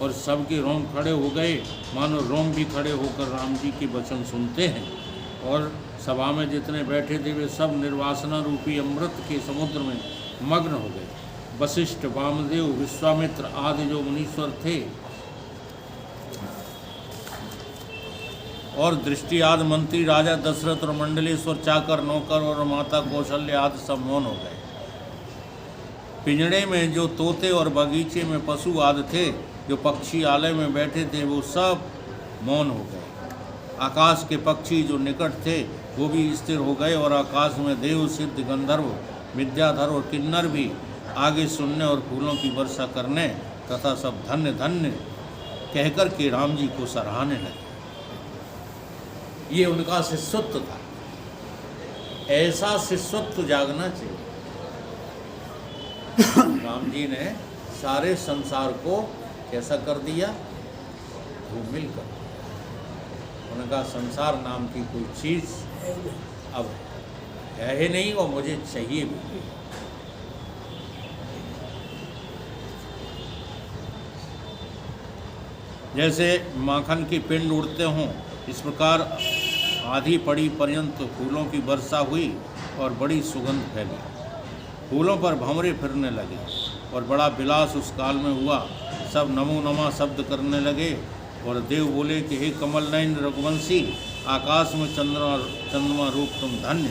और सबके रोम खड़े हो गए, मानो रोम भी खड़े होकर राम जी के वचन सुनते हैं। और सभा में जितने बैठे थे वे सब निर्वासना रूपी अमृत के समुद्र में मग्न हो गए। वशिष्ठ, वामदेव, विश्वामित्र आदि जो मुनीश्वर थे और दृष्टि आदि मंत्री, राजा दशरथ और मंडलेश्वर, चाकर, नौकर और माता कौशल्य आदि सब मौन हो गए। पिंजड़े में जो तोते और बगीचे में पशु आदि थे, जो पक्षी आलय में बैठे थे, वो सब मौन हो गए। आकाश के पक्षी जो निकट थे वो भी स्थिर हो गए, और आकाश में देव, सिद्ध, गंधर्व, विद्याधर और किन्नर भी आगे सुनने और फूलों की वर्षा करने तथा सब धन्य धन्य कहकर के राम जी को सराहने लगे। ये उनका शिष्यत्व था। ऐसा शिष्यत्व जागना चाहिए। राम जी ने सारे संसार को कैसा कर दिया? धूमिल कर दिया। उनका संसार नाम की कोई चीज़ अब है ही नहीं, और मुझे चाहिए भी। जैसे माखन के पिंड उड़ते हों, इस प्रकार आधी पड़ी पर्यंत फूलों की वर्षा हुई और बड़ी सुगंध फैली। फूलों पर भंवरे फिरने लगे और बड़ा विलास उस काल में हुआ। सब नमो नमा शब्द करने लगे और देव बोले कि हे कमल नयन रघुवंशी, आकाश में चंद्रमा रूप तुम धन्य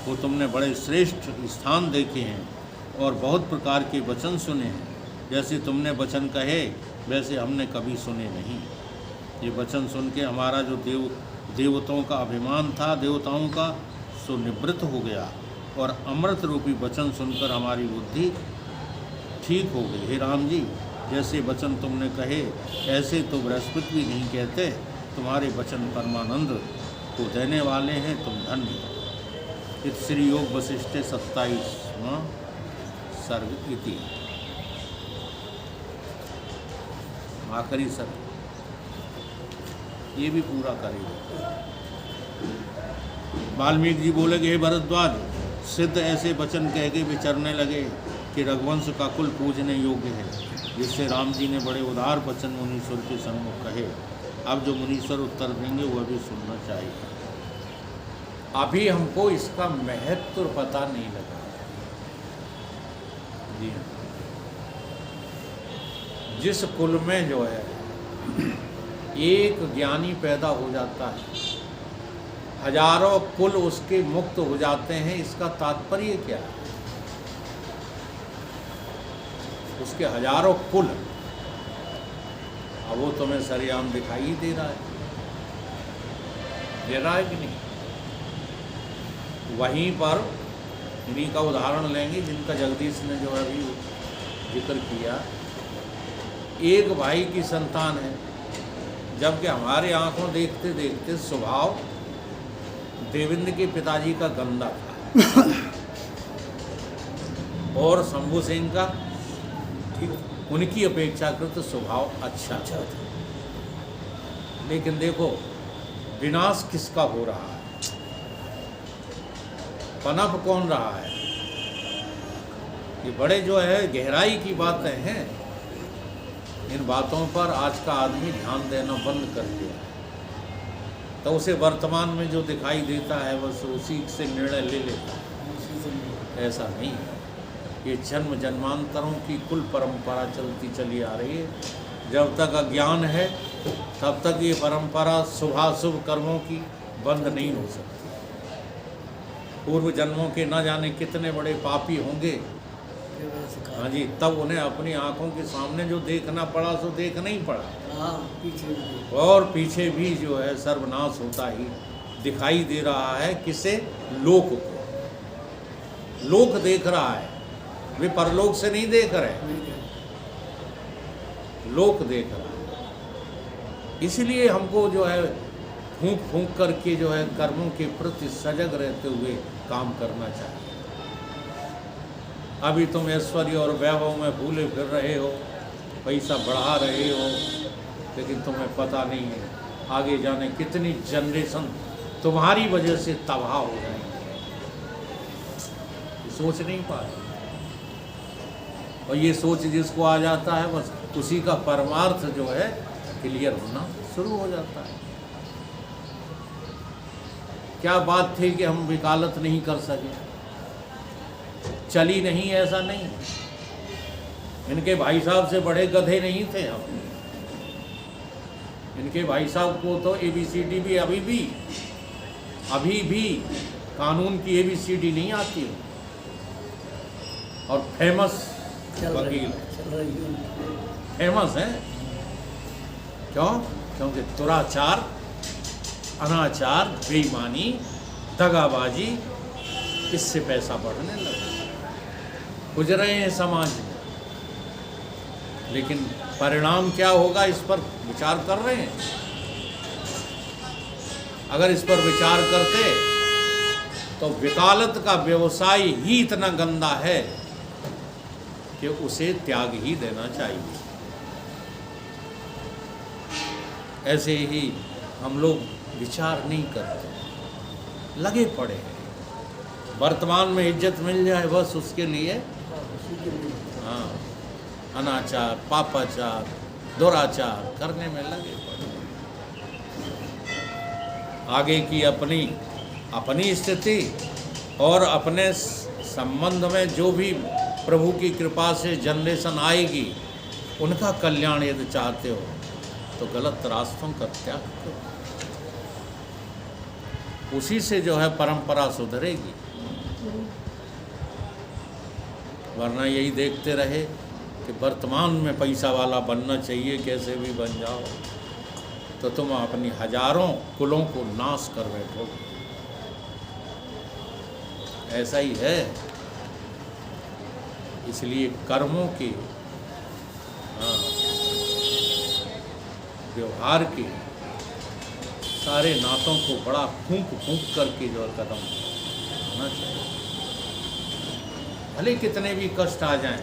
हो। तुमने बड़े श्रेष्ठ स्थान देखे हैं और बहुत प्रकार के वचन सुने हैं। जैसे तुमने वचन कहे वैसे हमने कभी सुने नहीं। ये वचन सुन के हमारा जो देवताओं का अभिमान था, देवताओं का, सो निवृत्त हो गया, और अमृत रूपी वचन सुनकर हमारी बुद्धि ठीक हो गई। हे राम जी, जैसे वचन तुमने कहे ऐसे तो बृहस्पति भी नहीं कहते। तुम्हारे वचन परमानंद को देने वाले हैं, तुम धन्य हो। इत श्री योग वशिष्ठे 27वां सर्ग इति। आखिरी सर्ग ये भी पूरा करेगा। वाल्मीकि जी बोले कि हे भरद्वाज, सिद्ध ऐसे वचन कह के विचरने लगे कि रघुवंश का कुल पूजने योग्य है, जिससे राम जी ने बड़े उदार वचन मुनीश्वर के सम्मुख कहे। अब जो मुनीश्वर उत्तर देंगे वह भी सुनना चाहिए। अभी हमको इसका महत्व पता नहीं लगा। जी हाँ, जिस कुल में जो है एक ज्ञानी पैदा हो जाता है, हजारों कुल उसके मुक्त हो जाते हैं, इसका तात्पर्य क्या है? उसके हजारों कुल, अब वो तुम्हें सरेआम दिखाई दे रहा है, दे रहा है कि नहीं? वहीं पर इन्हीं का उदाहरण लेंगे जिनका जगदीश ने जो अभी जिक्र किया। एक भाई की संतान है, जबकि हमारे आंखों देखते देखते स्वभाव देवेंद्र के पिताजी का गंदा था और शंभू सिंह का ठीक उनकी अपेक्षाकृत स्वभाव अच्छा था। लेकिन देखो विनाश किसका हो रहा है, पनप कौन रहा है? ये बड़े जो है गहराई की बातें हैं। इन बातों पर आज का आदमी ध्यान देना बंद कर दिया है, तो उसे वर्तमान में जो दिखाई देता है बस उसी से निर्णय ले लेता है। ऐसा नहीं है। ये जन्म जन्मांतरों की कुल परंपरा चलती चली आ रही है। जब तक अज्ञान है तब तक ये परंपरा शुभाशुभ कर्मों की बंद नहीं हो सकती। पूर्व जन्मों के न जाने कितने बड़े पापी होंगे, हाँ जी, तब उन्हें अपनी आंखों के सामने जो देखना पड़ा सो देखना ही पड़ा, और पीछे भी जो है सर्वनाश होता ही दिखाई दे रहा है। किसे? लोक को। लोक देख रहा है, वे परलोक से नहीं देख रहे, लोक देख रहा है। इसलिए हमको जो है फूंक फूंक करके जो है कर्मों के प्रति सजग रहते हुए काम करना चाहिए। अभी तुम ऐश्वर्य और वैभव में भूले फिर रहे हो, पैसा बढ़ा रहे हो, लेकिन तुम्हें पता नहीं है आगे जाने कितनी जनरेशन तुम्हारी वजह से तबाह हो जाएंगे। सोच नहीं पा रहे, और ये सोच जिसको आ जाता है बस उसी का परमार्थ जो है क्लियर होना शुरू हो जाता है। क्या बात थी कि हम वकालत नहीं कर सके, चली नहीं, ऐसा नहीं। इनके भाई साहब से बड़े गधे नहीं थे हम। इनके भाई साहब को तो ABCD भी अभी भी कानून की ABCD नहीं आती है, और फेमस वकील फेमस है। क्यों? क्योंकि दुराचार, अनाचार, बेईमानी, दगाबाजी, इससे पैसा बढ़ने लगा, गुजरे हैं समाज में। लेकिन परिणाम क्या होगा, इस पर विचार कर रहे हैं? अगर इस पर विचार करते तो वकालत का व्यवसाय ही इतना गंदा है कि उसे त्याग ही देना चाहिए। ऐसे ही हम लोग विचार नहीं करते, लगे पड़े हैं। वर्तमान में इज्जत मिल जाए बस उसके लिए, हाँ, अनाचार, पापाचार, दुराचार करने में लगे पड़े। आगे की अपनी स्थिति और अपने संबंध में जो भी प्रभु की कृपा से जनरेशन आएगी, उनका कल्याण यदि चाहते हो तो गलत रास्तों का त्याग करो। उसी से जो है परंपरा सुधरेगी। वरना यही देखते रहे कि वर्तमान में पैसा वाला बनना चाहिए, कैसे भी बन जाओ, तो तुम अपनी हजारों कुलों को नाश कर बैठोगे। ऐसा ही है। इसलिए कर्मों के, व्यवहार के सारे नातों को बड़ा फूंक करके जो कदम उठाना चाहिए। भले कितने भी कष्ट आ जाएं,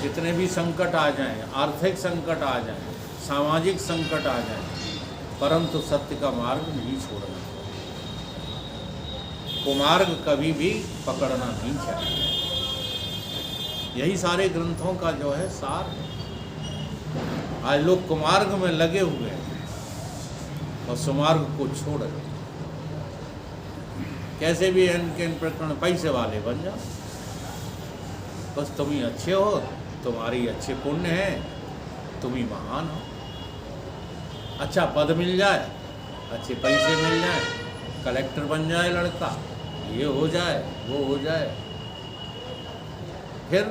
कितने भी संकट आ जाएं, आर्थिक संकट आ जाएं, सामाजिक संकट आ जाएं, परंतु सत्य का मार्ग नहीं छोड़ना चाहिए। कुमार्ग कभी भी पकड़ना नहीं चाहिए। यही सारे ग्रंथों का जो है सार है। आज लोग कुमार्ग में लगे हुए हैं और सुमार्ग को छोड़ रहे हैं। कैसे भी इनके प्रकरण पैसे वाले बन जाओ, बस तुम ही अच्छे हो, तुम्हारी अच्छे पुण्य है, तुम ही महान हो। अच्छा पद मिल जाए, अच्छे पैसे मिल जाए, कलेक्टर बन जाए लड़का, ये हो जाए, वो हो जाए, फिर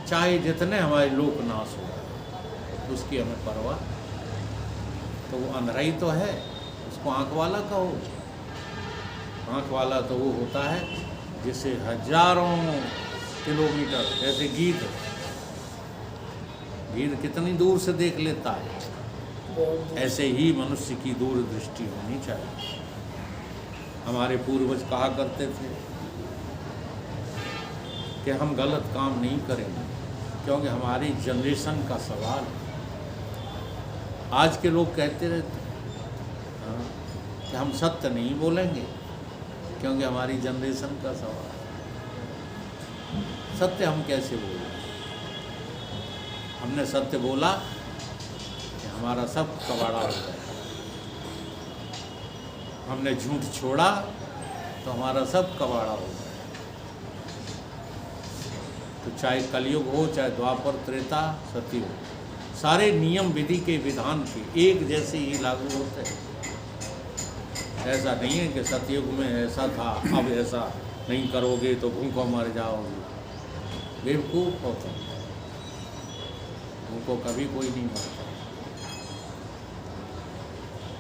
चाहे जितने हमारे लोक नाश हो उसकी हमें परवाह। तो वो अंधरा ही तो है, उसको आँख वाला कहो। आँख वाला तो वो होता है जिसे हजारों किलोमीटर, जैसे गिद्ध कितनी दूर से देख लेता है, ऐसे ही मनुष्य की दूरदृष्टि होनी चाहिए। हमारे पूर्वज कहा करते थे कि हम गलत काम नहीं करेंगे, क्योंकि हमारी जनरेशन का सवाल है। आज के लोग कहते रहते कि हम सत्य नहीं बोलेंगे, क्योंकि हमारी जनरेशन का सवाल है। सत्य हम कैसे बोलें? हमने सत्य बोला कि हमारा सब कबाड़ा हो गया। हमने झूठ छोड़ा तो हमारा सब कबाड़ा हो गया। तो चाहे कलयुग हो, चाहे द्वापर, त्रेता, सतयुग, सारे नियम विधि के विधान के एक जैसे ही लागू होते हैं। ऐसा नहीं है कि सतयुग में ऐसा था, अब ऐसा नहीं करोगे तो भूखों मर जाओगे। बेवकूफ़ हो तुम, उनको कभी कोई नहीं मारता।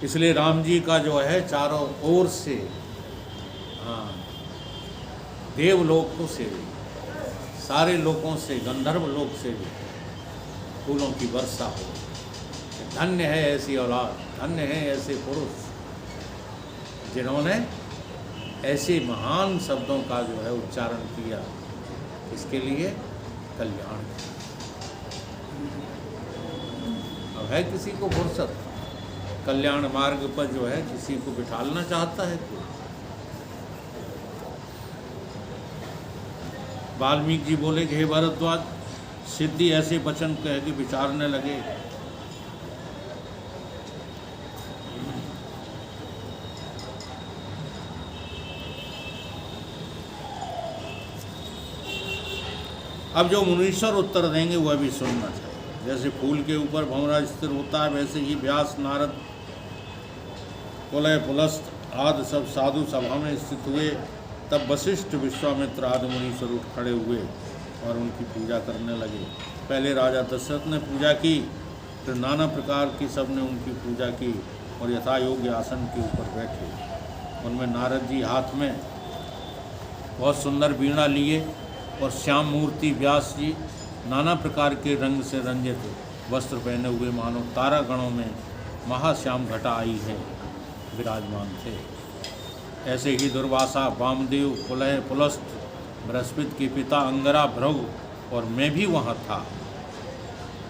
इसलिए राम जी का जो है चारों ओर से देवलोकों से, सारे लोगों से, गंधर्व लोक से भी फूलों की वर्षा हो। धन्य है ऐसी औलाद, धन्य है ऐसे पुरुष जिन्होंने ऐसे महान शब्दों का जो है उच्चारण किया, इसके लिए कल्याण। अब है किसी को फुर्सत कल्याण मार्ग पर जो है किसी को बिठालना चाहता है कोई? वाल्मीकि जी बोले कि हे भरद्वाज, सिद्धि ऐसे वचन कह के विचारने लगे। अब जो मुनीश्वर उत्तर देंगे वह भी सुनना चाहिए। जैसे फूल के ऊपर भंवरा स्थिर होता है, वैसे ही व्यास, नारद, कुलय, पुलस्त आदि सब साधु सभा में स्थित हुए। तब वशिष्ठ, विश्वामित्र आदि मुनीश्वर उठ खड़े हुए और उनकी पूजा करने लगे। पहले राजा दशरथ ने पूजा की, फिर नाना प्रकार की सब ने उनकी पूजा की और यथा योग्य आसन के ऊपर बैठे। उनमें नारद जी हाथ में बहुत सुंदर वीणा लिए और श्याम मूर्ति व्यास जी नाना प्रकार के रंग से रंजित वस्त्र पहने हुए मानो तारा गणों में महाश्याम घटा आई है विराजमान थे। ऐसे ही दुर्वासा, वामदेव, कुलय, पुलस्त, बृहस्पति के पिता अंगरा, भृगु और मैं भी वहाँ था।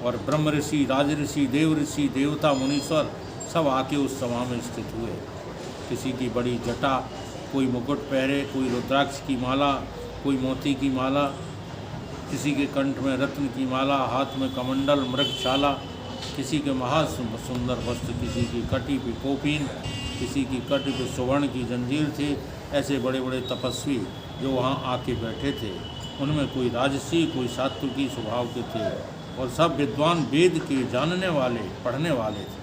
और ब्रह्म ऋषि, राज ऋषि, देव ऋषि, देवता, मुनीश्वर सब आके उस सभा में स्थित हुए। किसी की बड़ी जटा, कोई मुकुट पहरे, कोई रुद्राक्ष की माला, कोई मोती की माला, किसी के कंठ में रत्न की माला, हाथ में कमंडल, मृगशाला, किसी के महा सुंदर वस्त्र, किसी की कटी पे कोपीन, किसी की कटी पे सुवर्ण की जंजीर थी। ऐसे बड़े बड़े तपस्वी जो वहाँ आके बैठे थे, उनमें कोई राजसी, कोई सात्विकी स्वभाव के थे और सब विद्वान, वेद के जानने वाले, पढ़ने वाले थे।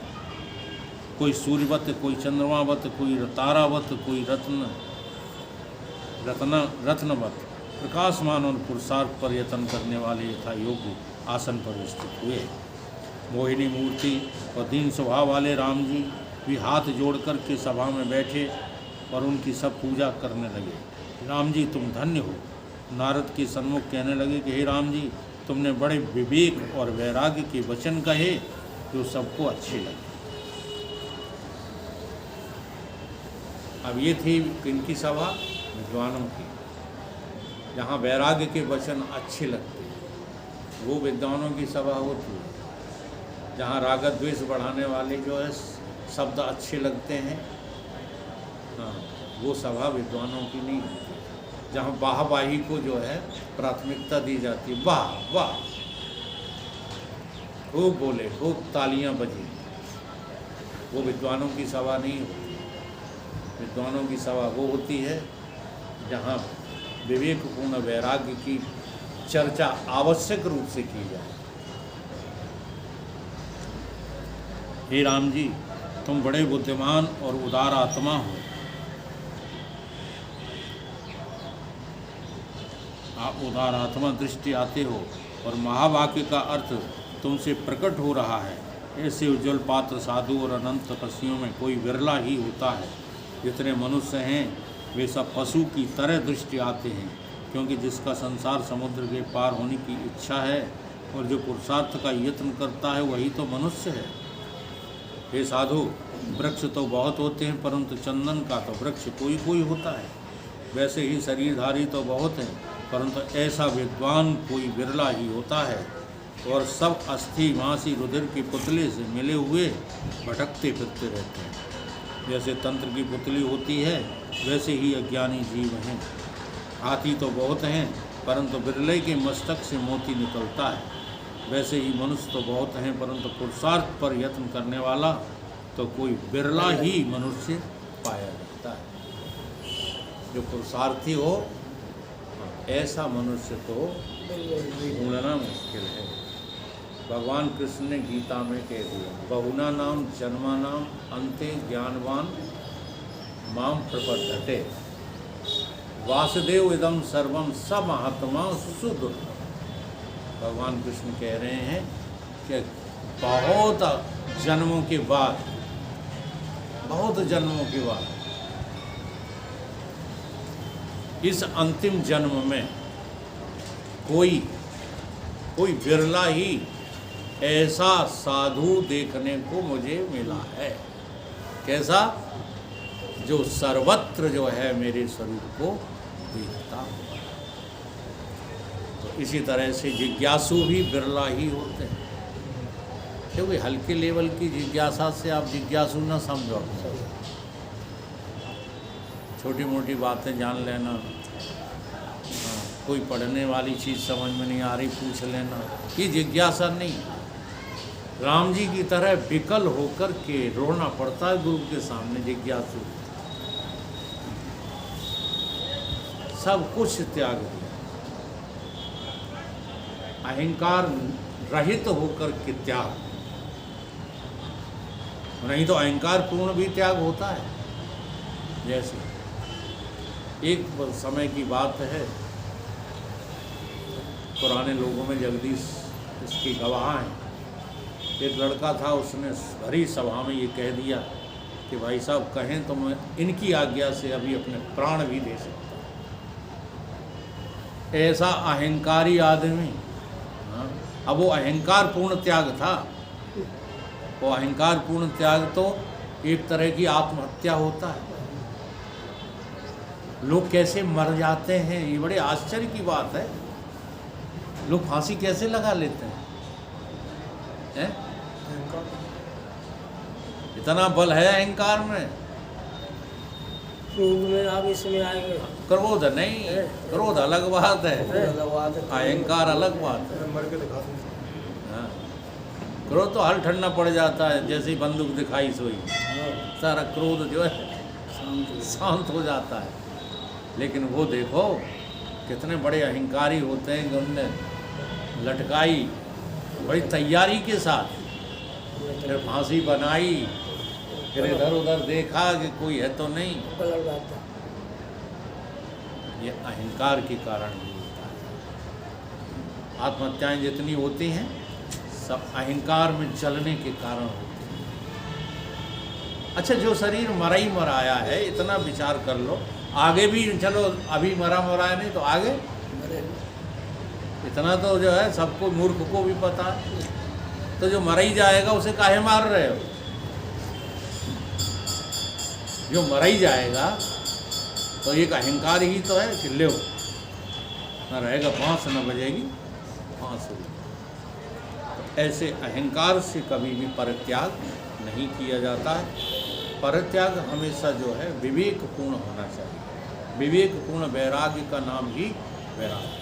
कोई सूर्यवत, कोई चंद्रमावत, कोई तारावत, कोई रत्नवत प्रकाशमान और पुरुषार्थ पर यत्न करने वाले यथा योग्य आसन पर स्थित हुए। मोहिनी मूर्ति और दीन स्वभाव वाले राम जी भी हाथ जोड़कर के सभा में बैठे और उनकी सब पूजा करने लगे। राम जी तुम धन्य हो। नारद के सन्मुख कहने लगे कि हे राम जी, तुमने बड़े विवेक और वैराग्य के वचन कहे जो सबको अच्छे लगे। अब ये थी किनकी सभा? विद्वानों की, जहाँ वैराग्य के वचन अच्छे लगते हैं, वो विद्वानों की सभा होती है। जहाँ राग द्वेष बढ़ाने वाले जो है शब्द अच्छे लगते हैं, हाँ, वो सभा विद्वानों की नहीं होती। जहाँ वाहवाही को जो है प्राथमिकता दी जाती है, वाह वाह, खूब बोले, खूब तालियां बजी, वो विद्वानों की सभा नहीं होती। विद्वानों की सभा वो होती है जहाँ विवेकपूर्ण वैराग्य की चर्चा आवश्यक रूप से की जाए। हे राम जी, तुम बड़े बुद्धिमान और उदार आत्मा हो। आप उदार आत्मा दृष्टि आते हो और महावाक्य का अर्थ तुमसे प्रकट हो रहा है। ऐसे उज्ज्वल पात्र साधु और अनंत तपस्वियों में कोई विरला ही होता है। जितने मनुष्य हैं वे सब पशु की तरह दृष्टि आते हैं, क्योंकि जिसका संसार समुद्र के पार होने की इच्छा है और जो पुरुषार्थ का यत्न करता है वही तो मनुष्य है। हे साधु, वृक्ष तो बहुत होते हैं परंतु चंदन का तो वृक्ष कोई कोई होता है। वैसे ही शरीरधारी तो बहुत हैं परंतु ऐसा विद्वान कोई विरला ही होता है। और सब अस्थि मांसी रुधिर की पुतले से मिले हुए भटकते फिरते रहते हैं। जैसे तंत्र की पुतली होती है वैसे ही अज्ञानी जीव हैं। हाथी तो बहुत हैं परंतु बिरले के मस्तक से मोती निकलता है। वैसे ही मनुष्य तो बहुत हैं परंतु पुरुषार्थ पर यत्न करने वाला तो कोई बिरला ही मनुष्य पाया जाता है। जो पुरुषार्थी हो ऐसा मनुष्य तो ढूंढना मुश्किल है। भगवान कृष्ण ने गीता में कह दिया, बहुना नाम जन्मा नाम अंते ज्ञानवान माम प्रपद्यते वासुदेव इदम सर्वम स महात्मा सुदुर। भगवान कृष्ण कह रहे हैं कि बहुत जन्मों के बाद, बहुत जन्मों के बाद इस अंतिम जन्म में कोई बिरला ही ऐसा साधु देखने को मुझे मिला है। कैसा? जो सर्वत्र जो है मेरे स्वरूप को देखता हो। तो इसी तरह से जिज्ञासु भी बिरला ही होते हैं, क्योंकि हल्के लेवल की जिज्ञासा से आप जिज्ञासु न समझो। छोटी मोटी बातें जान लेना, कोई पढ़ने वाली चीज़ समझ में नहीं आ रही पूछ लेना, ये जिज्ञासा नहीं। राम जी की तरह विकल होकर के रोना पड़ता है गुरु के सामने जिज्ञासु। सब कुछ त्याग दिया, अहंकार रहित होकर के त्याग, नहीं तो अहंकार पूर्ण भी त्याग होता है। जैसे एक समय की बात है, पुराने लोगों में जगदीश इसकी गवाह हैं। एक लड़का था, उसने भरी सभा में ये कह दिया कि भाई साहब कहें तो मैं इनकी आज्ञा से अभी अपने प्राण भी दे सकता। ऐसा अहंकारी आदमी। हाँ, अब वो अहंकार पूर्ण त्याग था। वो अहंकार पूर्ण त्याग तो एक तरह की आत्महत्या होता है। लोग कैसे मर जाते हैं, ये बड़े आश्चर्य की बात है। लोग फांसी कैसे लगा लेते हैं? इतना बल है अहंकार में। क्रोध में आप इसमें आएंगे। क्रोध नहीं, क्रोध अलग बात है, अहंकार अलग बात है। हाँ, क्रोध तो हल ठंडा पड़ जाता है, जैसे ही बंदूक दिखाई सोई सारा क्रोध जो है शांत हो जाता है। लेकिन वो देखो कितने बड़े अहंकारी होते हैं कि उनने लटकाई बड़ी तैयारी के साथ, फिर फांसी बनाई, फिर इधर उधर देखा कि कोई है तो नहीं। ये अहंकार के कारण ही होता है। आत्महत्याएं जितनी होती हैं सब अहंकार में जलने के कारण होती हैं। अच्छा, जो शरीर मरा ही मराया है, इतना विचार कर लो, आगे भी चलो, अभी मरा है नहीं तो आगे इतना तो जो है सबको, मूर्ख को भी पता है। तो जो मर ही जाएगा उसे काहे मार रहे हो? जो मर ही जाएगा तो एक अहंकार ही तो है कि लो न रहेगा बांस न बजेगी बांसुरी। तो ऐसे अहंकार से कभी भी परित्याग नहीं किया जाता है। परित्याग हमेशा जो है विवेकपूर्ण होना चाहिए। विवेकपूर्ण वैराग्य का नाम ही वैराग्य।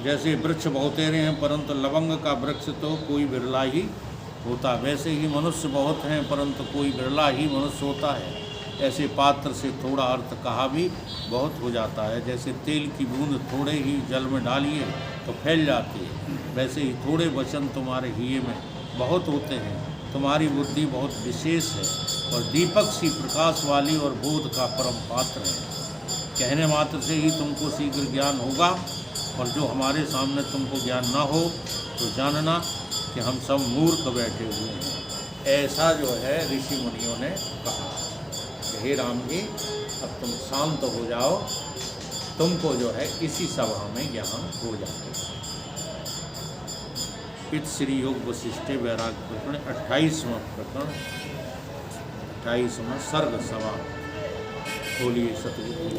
जैसे वृक्ष बहुतेरे हैं परंतु लवंग का वृक्ष तो कोई बिरला ही होता, वैसे ही मनुष्य बहुत हैं परंतु कोई बिरला ही मनुष्य होता है। ऐसे पात्र से थोड़ा अर्थ कहा भी बहुत हो जाता है। जैसे तेल की बूंद थोड़े ही जल में डालिए तो फैल जाती है, वैसे ही थोड़े वचन तुम्हारे हिये में बहुत होते हैं। तुम्हारी बुद्धि बहुत विशेष है और दीपक सी प्रकाश वाली और बोध का परम पात्र है। कहने मात्र से ही तुमको शीघ्र ज्ञान होगा, और जो हमारे सामने तुमको ज्ञान ना हो तो जानना कि हम सब मूर्ख बैठे हुए हैं। ऐसा जो है ऋषि मुनियों ने कहा कि हे राम जी, अब तुम शांत हो जाओ, तुमको जो है इसी सभा में ज्ञान हो जाएगा। इत श्री योग वशिष्ठे वैराग्य प्रकरण 28वां प्रकरण 28वां सर्ग सभा। बोलिए सतगुरु।